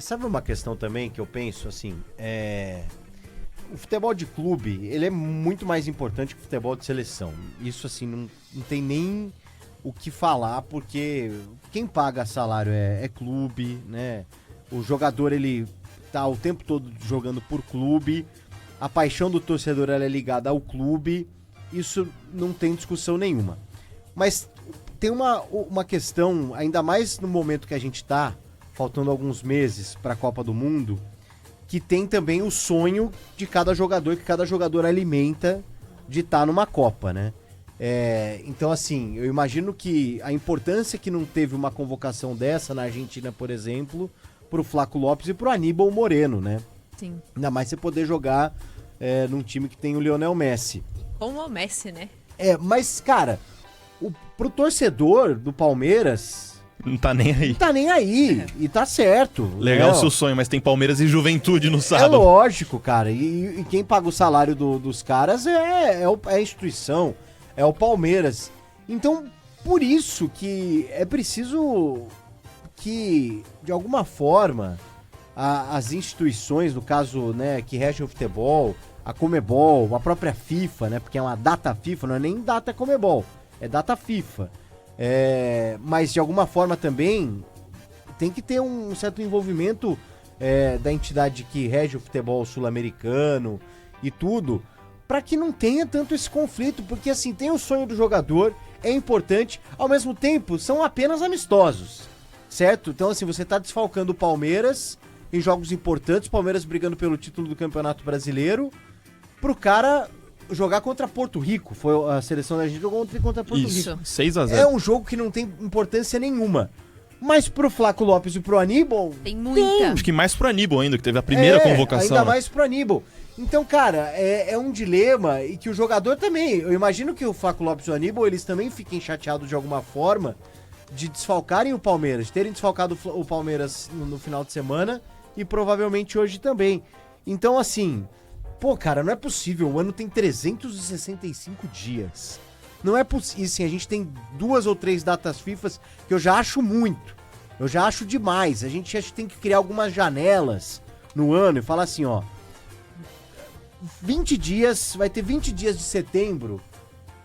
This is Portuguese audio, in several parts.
Sabe uma questão também que eu penso, assim, o futebol de clube, ele é muito mais importante que o futebol de seleção. Isso, assim, não tem nem o que falar, porque quem paga salário é clube, né? O jogador, ele tá o tempo todo jogando por clube, a paixão do torcedor, ela é ligada ao clube, isso não tem discussão nenhuma. Mas tem uma questão, ainda mais no momento que a gente tá, faltando alguns meses para a Copa do Mundo, que tem também o sonho de cada jogador, que cada jogador alimenta de estar numa Copa, né? Então, assim, eu imagino que a importância que não teve uma convocação dessa na Argentina, por exemplo, pro Flaco Lopes e pro Aníbal Moreno, né? Sim. Ainda mais você poder jogar num time que tem o Lionel Messi. Como o Messi, né? Mas, cara, pro torcedor do Palmeiras... Não tá nem aí. Não tá nem aí. E tá certo. Legal o seu sonho, mas tem Palmeiras e Juventude no É sábado. lógico, cara. E quem paga o salário dos caras é a instituição, é o Palmeiras. Então, por isso que é preciso que, de alguma forma, as instituições, no caso, né, que regem o futebol, a Conmebol, a própria FIFA, né, porque é uma data FIFA, não é nem data Conmebol, é data FIFA. Mas de alguma forma também tem que ter um certo envolvimento da entidade que rege o futebol sul-americano e tudo, para que não tenha tanto esse conflito, porque assim, tem o sonho do jogador, é importante, ao mesmo tempo são apenas amistosos, certo? Então assim, você tá desfalcando o Palmeiras em jogos importantes, Palmeiras brigando pelo título do Campeonato Brasileiro, pro cara jogar contra Porto Rico. Foi a seleção da gente jogou contra Porto Rico. 6-0. É um jogo que não tem importância nenhuma. Mas pro Flaco Lopes e pro Aníbal... Tem muita. Acho que mais pro Aníbal ainda, que teve a primeira convocação. Ainda né? mais pro Aníbal. Então, cara, é um dilema e que o jogador também... Eu imagino que o Flaco Lopes e o Aníbal, eles também fiquem chateados de alguma forma de desfalcarem o Palmeiras, de terem desfalcado o Palmeiras no final de semana e provavelmente hoje também. Então, assim... Pô, cara, não é possível. O ano tem 365 dias. Não é possível. Assim, a gente tem 2 ou 3 datas FIFAs que eu já acho muito. Eu já acho demais. A gente acha que tem que criar algumas janelas no ano e falar assim, ó. 20 dias, vai ter 20 dias de setembro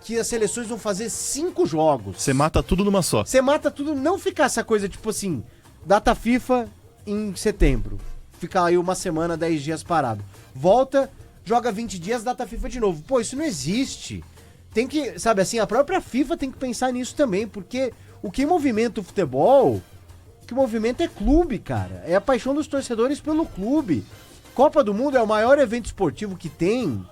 que as seleções vão fazer 5 jogos. Você mata tudo numa só. Você mata tudo, não ficar essa coisa tipo assim, data FIFA em setembro. Ficar aí uma semana, 10 dias parado. Volta, joga 20 dias, data FIFA de novo. Pô, isso não existe. Tem que, sabe assim, a própria FIFA tem que pensar nisso também, porque o que movimenta o futebol, o que movimenta é clube, cara. É a paixão dos torcedores pelo clube. Copa do Mundo é o maior evento esportivo que tem.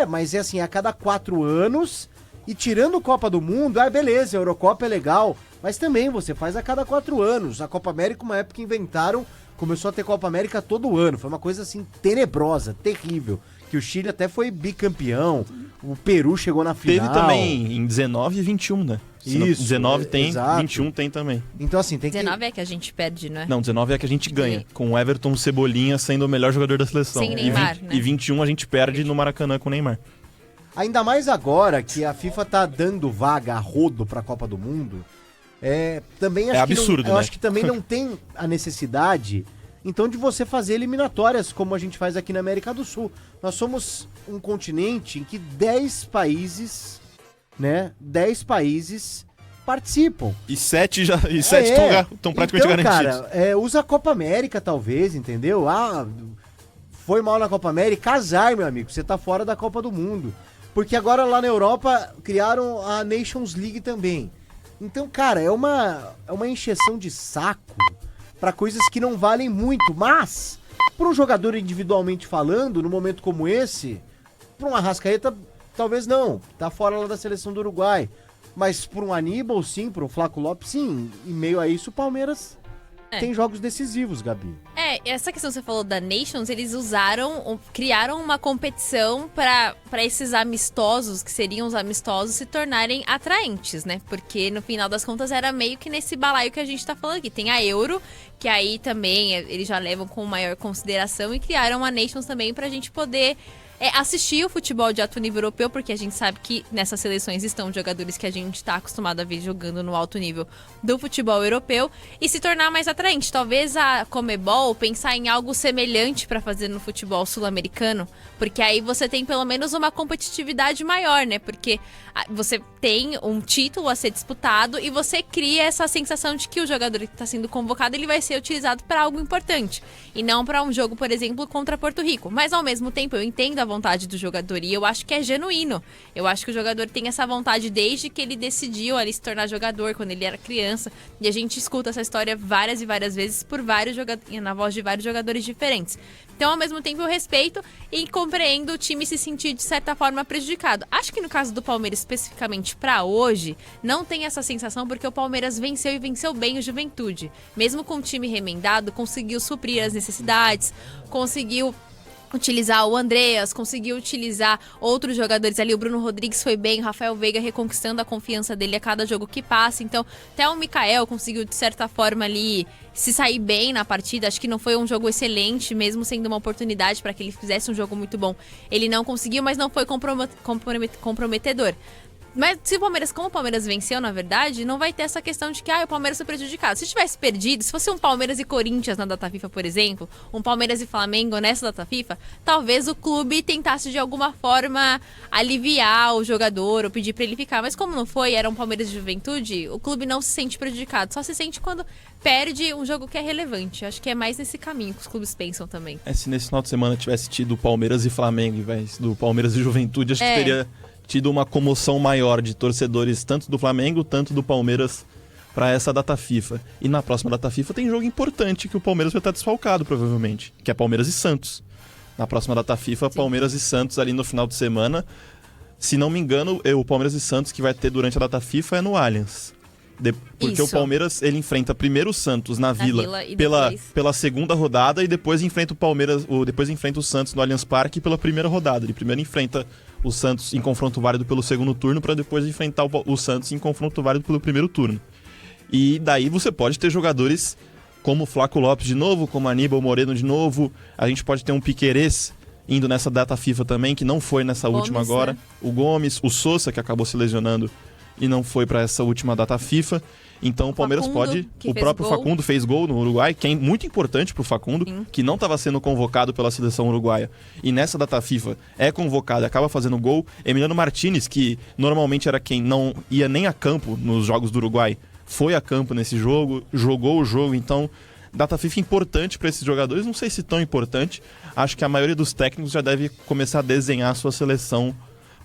Mas é assim, a cada 4 anos, e tirando Copa do Mundo, beleza, a Eurocopa é legal, mas também você faz a cada 4 anos. A Copa América, uma época inventaram, começou a ter Copa América todo ano. Foi uma coisa assim tenebrosa, terrível. Que o Chile até foi bicampeão, o Peru chegou na final. Teve também em 19 e 21, né? Isso, 19 tem, exato. 21 tem também. Então assim, tem 19 é que a gente perde, não é? Não, 19 é que a gente ganha, com o Everton Cebolinha sendo o melhor jogador da seleção. Sem Neymar, né? E 21 a gente perde no Maracanã com o Neymar. Ainda mais agora que a FIFA tá dando vaga a rodo pra Copa do Mundo, também acho absurdo, que não, eu né? acho que também não tem a necessidade, então, de você fazer eliminatórias, como a gente faz aqui na América do Sul. Nós somos um continente em que 10 países, né, 10 países participam. E 7 estão praticamente então, garantidos. Cara, usa a Copa América, talvez, entendeu? Foi mal na Copa América, azar, meu amigo, você tá fora da Copa do Mundo. Porque agora lá na Europa criaram a Nations League também. Então, cara, é uma encheção de saco para coisas que não valem muito, mas para um jogador individualmente falando, num momento como esse, para um Arrascaeta, talvez não, tá fora lá da seleção do Uruguai, mas para um Aníbal, sim, para um Flaco Lopes, sim, em meio a isso o Palmeiras tem jogos decisivos, Gabi. Essa questão que você falou da Nations, eles criaram uma competição pra esses amistosos, que seriam os amistosos, se tornarem atraentes, né? Porque no final das contas era meio que nesse balaio que a gente tá falando aqui. Tem a Euro, que aí também eles já levam com maior consideração, e criaram a Nations também pra gente poder assistir o futebol de alto nível europeu, porque a gente sabe que nessas seleções estão jogadores que a gente está acostumado a ver jogando no alto nível do futebol europeu, e se tornar mais atraente. Talvez a Conmebol pensar em algo semelhante para fazer no futebol sul-americano, porque aí você tem pelo menos uma competitividade maior, né? Porque você tem um título a ser disputado e você cria essa sensação de que o jogador que está sendo convocado ele vai ser utilizado para algo importante e não para um jogo, por exemplo, contra Porto Rico. Mas ao mesmo tempo eu entendo a vontade do jogador e eu acho que é genuíno. Eu acho que o jogador tem essa vontade desde que ele decidiu ali se tornar jogador, quando ele era criança. E a gente escuta essa história várias e várias vezes por vários jogadores, na voz de vários jogadores diferentes. Então, ao mesmo tempo, eu respeito e compreendo o time se sentir, de certa forma, prejudicado. Acho que no caso do Palmeiras, especificamente para hoje, não tem essa sensação porque o Palmeiras venceu e venceu bem o Juventude. Mesmo com o time remendado, conseguiu suprir as necessidades, conseguiu utilizar o Andreas, conseguiu utilizar outros jogadores ali, o Bruno Rodrigues foi bem, o Rafael Veiga reconquistando a confiança dele a cada jogo que passa, então até o Mikael conseguiu de certa forma ali se sair bem na partida. Acho que não foi um jogo excelente, mesmo sendo uma oportunidade para que ele fizesse um jogo muito bom, ele não conseguiu, mas não foi comprometedor. Mas se como o Palmeiras venceu, na verdade, não vai ter essa questão de que o Palmeiras foi prejudicado. Se tivesse perdido, se fosse um Palmeiras e Corinthians na data FIFA, por exemplo, um Palmeiras e Flamengo nessa data FIFA, talvez o clube tentasse de alguma forma aliviar o jogador ou pedir pra ele ficar. Mas como não foi, era um Palmeiras e Juventude, o clube não se sente prejudicado. Só se sente quando perde um jogo que é relevante. Acho que é mais nesse caminho que os clubes pensam também. Se nesse final de semana tivesse tido Palmeiras e Flamengo em vez do Palmeiras e Juventude, acho que teria tido uma comoção maior de torcedores tanto do Flamengo, tanto do Palmeiras para essa data FIFA. E na próxima data FIFA tem jogo importante que o Palmeiras vai estar desfalcado, provavelmente, que é Palmeiras e Santos. Na próxima data FIFA, sim, Palmeiras e Santos ali no final de semana. Se não me engano, o Palmeiras e Santos que vai ter durante a data FIFA é no Allianz. Porque o Palmeiras, ele enfrenta primeiro o Santos na Vila e pela segunda rodada e depois enfrenta depois enfrenta o Santos no Allianz Parque pela primeira rodada. Ele primeiro enfrenta o Santos em confronto válido pelo segundo turno para depois enfrentar o Santos em confronto válido pelo primeiro turno. E daí você pode ter jogadores como o Flaco Lopes de novo, como Aníbal Moreno de novo. A gente pode ter um Piquerez indo nessa data FIFA também, que não foi nessa última agora. Né? O Gomes, o Sousa, que acabou se lesionando e não foi para essa última data FIFA. Então o Palmeiras pode... O próprio Facundo fez gol no Uruguai, que é muito importante pro Facundo, que não estava sendo convocado pela seleção uruguaia. E nessa data FIFA é convocado e acaba fazendo gol. Emiliano Martinez, que normalmente era quem não ia nem a campo nos jogos do Uruguai, foi a campo nesse jogo, jogou o jogo. Então, data FIFA importante para esses jogadores. Não sei se tão importante. Acho que a maioria dos técnicos já deve começar a desenhar a sua seleção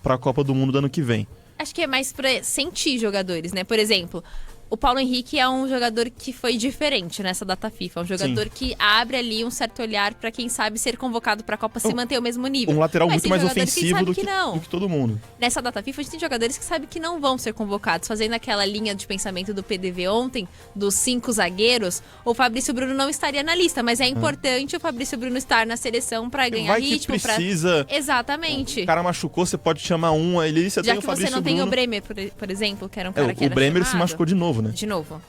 para a Copa do Mundo do ano que vem. Acho que é mais pra sentir jogadores, né? Por exemplo, o Paulo Henrique é um jogador que foi diferente nessa data FIFA. É um jogador Sim. que abre ali um certo olhar pra quem sabe ser convocado pra Copa se manter o mesmo nível. Um lateral muito mais ofensivo do que todo mundo. Nessa data FIFA a gente tem jogadores que sabem que não vão ser convocados. Fazendo aquela linha de pensamento do PDV ontem, dos 5 zagueiros, o Fabrício Bruno não estaria na lista. Mas é importante o Fabrício Bruno estar na seleção pra ganhar ritmo. Que precisa. Exatamente. O cara machucou, você pode chamar um ali, você tem o Fabrício Bruno. Já que você não tem o Bremer, por exemplo, que era um cara que era o Bremer chamado. Se machucou de novo, né? De novo.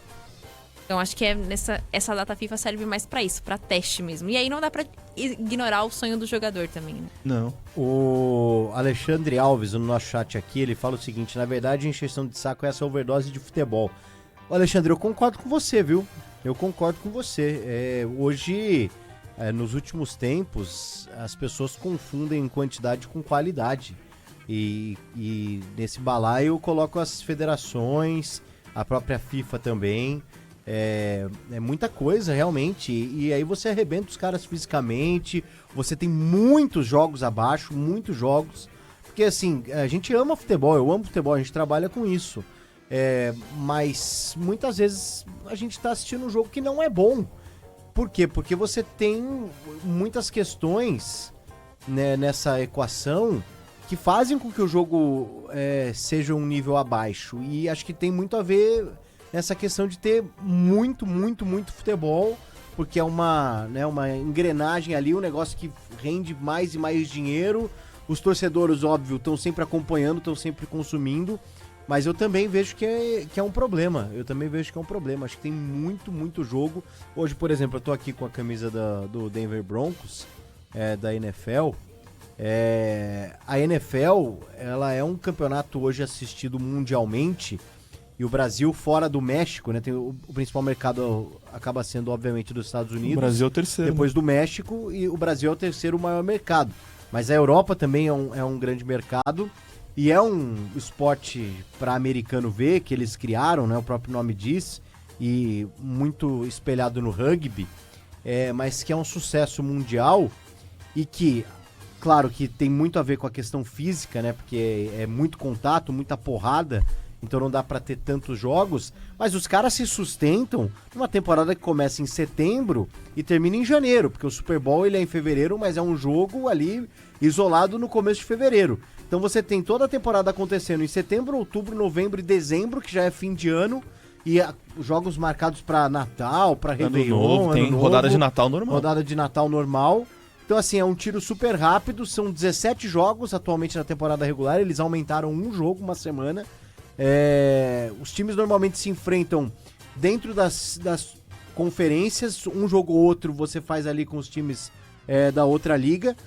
Então acho que essa data FIFA serve mais pra isso, pra teste mesmo. E aí não dá pra ignorar o sonho do jogador também, né? Não. O Alexandre Alves, no nosso chat aqui, ele fala o seguinte: na verdade, a encheção de saco é essa overdose de futebol. Ô, Alexandre, eu concordo com você, viu? Eu concordo com você. Hoje, nos últimos tempos, as pessoas confundem quantidade com qualidade. E nesse balaio eu coloco as federações, a própria FIFA também. É muita coisa, realmente. E aí você arrebenta os caras fisicamente. Você tem muitos jogos abaixo, muitos jogos. Porque assim, a gente ama futebol, eu amo futebol, a gente trabalha com isso. Mas muitas vezes a gente tá assistindo um jogo que não é bom. Por quê? Porque você tem muitas questões, né, nessa equação que fazem com que o jogo seja um nível abaixo. E acho que tem muito a ver nessa questão de ter muito futebol, porque é uma engrenagem ali, um negócio que rende mais e mais dinheiro. Os torcedores, óbvio, estão sempre acompanhando, estão sempre consumindo, mas eu também vejo que é um problema. Acho que tem muito jogo. Hoje, por exemplo, eu tô aqui com a camisa do Denver Broncos, da NFL, A NFL, ela é um campeonato hoje assistido mundialmente, e o Brasil, fora do México, né? O principal mercado acaba sendo, obviamente, dos Estados Unidos. O Brasil é o terceiro. Depois do México, e o Brasil é o terceiro maior mercado. Mas a Europa também é um grande mercado, e é um esporte para americano ver, que eles criaram, né? O próprio nome diz, e muito espelhado no rugby, mas que é um sucesso mundial, e que, claro, que tem muito a ver com a questão física, né? Porque é muito contato, muita porrada, então não dá pra ter tantos jogos, mas os caras se sustentam numa temporada que começa em setembro e termina em janeiro, porque o Super Bowl ele é em fevereiro, mas é um jogo ali isolado no começo de fevereiro. Então você tem toda a temporada acontecendo em setembro, outubro, novembro e dezembro, que já é fim de ano, e jogos marcados pra Natal, pra Réveillon, tem rodada de Natal normal. Rodada de Natal normal. Então, assim, é um tiro super rápido, são 17 jogos atualmente na temporada regular, eles aumentaram um jogo uma semana. Os times normalmente se enfrentam dentro das conferências, um jogo ou outro você faz ali com os times da outra liga,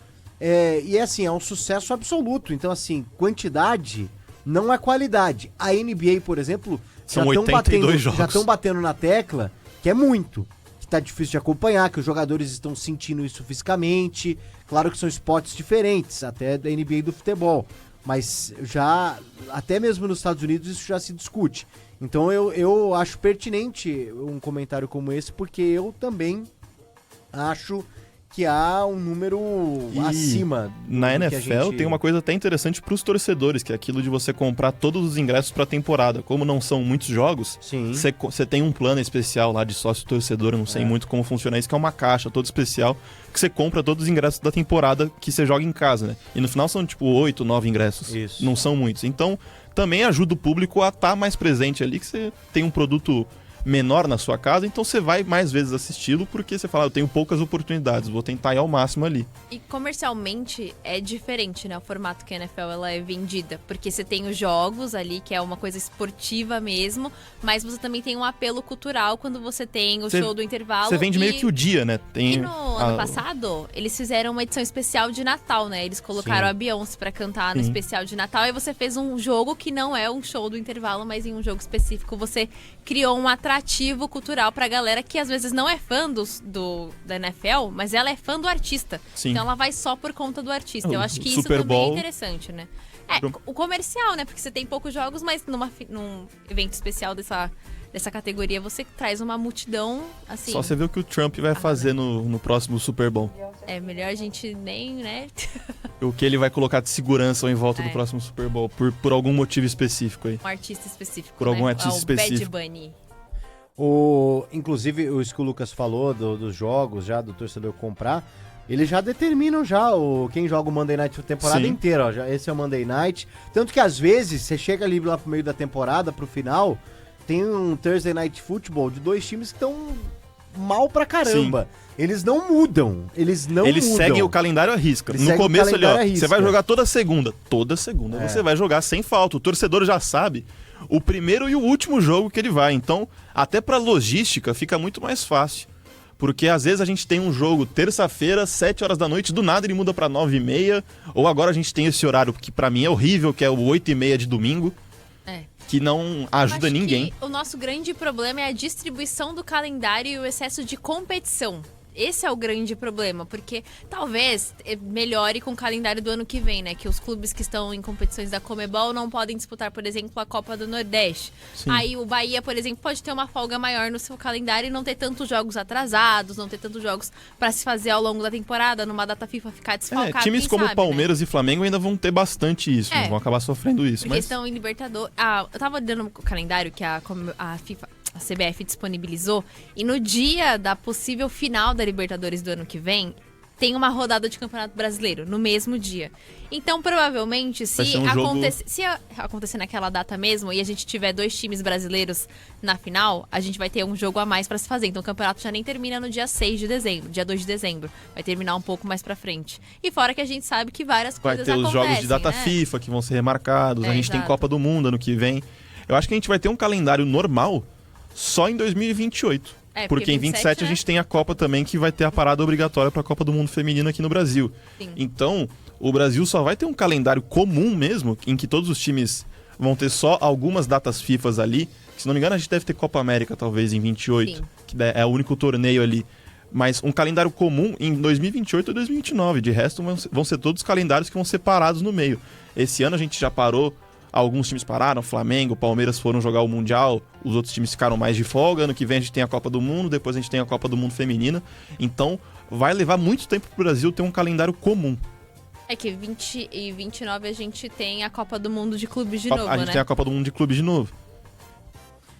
e assim, é um sucesso absoluto. Então, assim, quantidade não é qualidade. A NBA, por exemplo, são 82 jogos. Já estão batendo na tecla que é muito, que tá difícil de acompanhar, que os jogadores estão sentindo isso fisicamente. Claro que são esportes diferentes, até da NBA e do futebol, mas já, até mesmo nos Estados Unidos, isso já se discute. Então eu acho pertinente um comentário como esse, porque eu também acho que há um número acima. Na NFL tem uma coisa até interessante para os torcedores, que é aquilo de você comprar todos os ingressos para a temporada. Como não são muitos jogos, você tem um plano especial lá de sócio torcedor, eu não sei muito como funciona isso, que é uma caixa toda especial, que você compra todos os ingressos da temporada que você joga em casa, né? E no final são tipo 8, 9 ingressos. Isso. Não são muitos. Então também ajuda o público a estar mais presente ali, que você tem um produto menor na sua casa, então você vai mais vezes assisti-lo, porque você fala, eu tenho poucas oportunidades, vou tentar ir ao máximo ali. E comercialmente é diferente, né, o formato que a NFL ela é vendida, porque você tem os jogos ali, que é uma coisa esportiva mesmo, mas você também tem um apelo cultural quando você tem o show do intervalo. Você vende meio que o dia, né? E no ano passado, eles fizeram uma edição especial de Natal, né? Eles colocaram a Beyoncé pra cantar no especial de Natal, e você fez um jogo que não é um show do intervalo, mas em um jogo específico você criou um atrativo cultural pra galera que às vezes não é fã da NFL, mas ela é fã do artista. Sim. Então ela vai só por conta do artista. Eu acho que isso Super também Bowl é interessante, né? O comercial, né? Porque você tem poucos jogos, mas num evento especial dessa categoria, você traz uma multidão, assim... Só você vê o que o Trump vai fazer no próximo Super Bowl. É melhor a gente nem, né? O que ele vai colocar de segurança em volta do próximo Super Bowl, por algum motivo específico aí. Um artista específico, por algum artista específico. Bad Bunny. Inclusive, o que o Lucas falou dos jogos, já do torcedor comprar, eles já determinam já quem joga o Monday Night a temporada inteira. Ó, esse é o Monday Night. Tanto que, às vezes, você chega ali lá pro meio da temporada, pro final, tem um Thursday Night Football de dois times que estão mal pra caramba. Sim. Eles não mudam. Eles seguem o calendário à risca. No começo ali, ó, você vai jogar toda segunda. Toda segunda você vai jogar sem falta. O torcedor já sabe o primeiro e o último jogo que ele vai. Então, até pra logística, fica muito mais fácil. Porque às vezes a gente tem um jogo terça-feira, 7 horas da noite, do nada ele muda pra 9h30. Ou agora a gente tem esse horário que pra mim é horrível, que é o 8h30 de domingo. Que não ajuda ninguém. O nosso grande problema é a distribuição do calendário e o excesso de competição. Esse é o grande problema, porque talvez melhore com o calendário do ano que vem, né? Que os clubes que estão em competições da Comebol não podem disputar, por exemplo, a Copa do Nordeste. Sim. Aí o Bahia, por exemplo, pode ter uma folga maior no seu calendário e não ter tantos jogos atrasados, não ter tantos jogos para se fazer ao longo da temporada, numa data FIFA ficar desfalcado. Times como sabe, Palmeiras, né? E Flamengo ainda vão ter bastante isso, vão acabar sofrendo isso. Porque estão em Libertadores. Eu tava olhando o calendário que a CBF disponibilizou, e no dia da possível final da Libertadores do ano que vem, tem uma rodada de Campeonato Brasileiro, no mesmo dia. Então, provavelmente, se acontecer naquela data mesmo, e a gente tiver 2 times brasileiros na final, a gente vai ter um jogo a mais pra se fazer. Então, o campeonato já nem termina no dia 6 de dezembro, dia 2 de dezembro. Vai terminar um pouco mais pra frente. E fora que a gente sabe que várias coisas acontecem. Vai ter os jogos de data FIFA que vão ser remarcados, a gente tem Copa do Mundo ano que vem. Eu acho que a gente vai ter um calendário normal só em 2028. Porque em 27 a gente tem a Copa também, que vai ter a parada obrigatória para a Copa do Mundo Feminino aqui no Brasil. Sim. Então, O Brasil só vai ter um calendário comum mesmo, em que todos os times vão ter só algumas datas FIFAs ali. Se não me engano, a gente deve ter Copa América, talvez, em 28, Sim. que é o único torneio ali. Mas um calendário comum em 2028 e 2029. De resto, vão ser todos calendários que vão ser parados no meio. Esse ano a gente já parou, alguns times pararam, Flamengo, Palmeiras foram jogar o Mundial, os outros times ficaram mais de folga. Ano que vem a gente tem a Copa do Mundo, depois a gente tem a Copa do Mundo Feminina. Então, vai levar muito tempo pro Brasil ter um calendário comum. É que 20 e 29 a gente tem a Copa do Mundo de clubes de novo, A gente né? tem a Copa do Mundo de clubes de novo.